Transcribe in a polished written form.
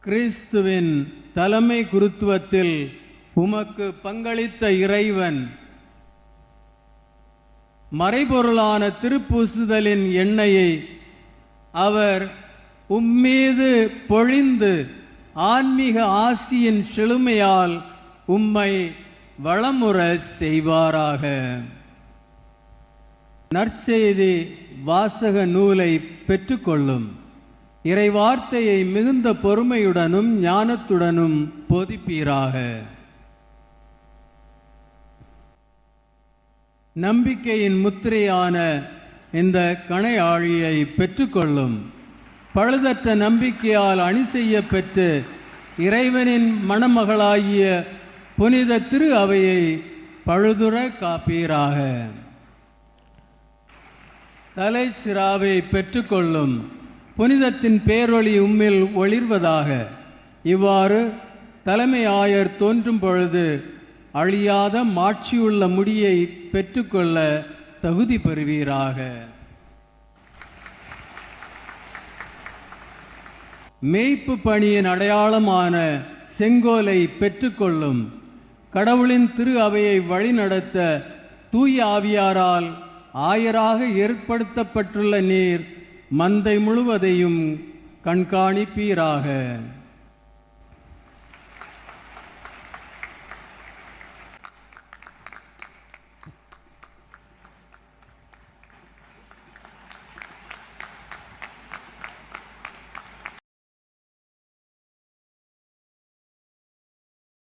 கிறிஸ்துவின் தலைமை குருத்துவத்தில் உமக்கு பங்களித்த இறைவன் மறைபொருளான திருப்பூசுதலின் எண்ணெயை அவர் உம்மீது பொழிந்து ஆன்மீக ஆசியின் செழுமையால் உம்மை வளமுற செய்வாராக. நற்செய்தி வாசக நூலை பெற்றுக்கொள்ளும். இறைவார்த்தையை மிகுந்த பொறுமையுடனும் ஞானத்துடனும் போதிப்பீராக. நம்பிக்கையின் முத்திரையான இந்த கணையாழியை பெற்றுக்கொள்ளும். பழுதற்ற நம்பிக்கையால் அணி செய்ய பெற்று இறைவனின் மணமகளாகிய புனித திரு அவையை பழுதுற காப்பீராக. தலை சிராவை பெற்றுக்கொள்ளும். புனிதத்தின் பேரொளி உம்மில் ஒளிர்வதாக. இவ்வாறு தலைமை ஆயர் தோன்றும் பொழுது அழியாத மாட்சியுள்ள முடியை பெற்றுக்கொள்ள தகுதி பெறுவீராக. மேய்ப்பு பணியின் அடையாளமான செங்கோலை பெற்றுக்கொள்ளும். கடவுளின் திரு அவையை வழிநடத்த தூய ஆவியாரால் ஆயராக ஏற்படுத்தப்பட்டுள்ள நீர் மந்தை முழுவதையும் கண்காணிப்பீராக.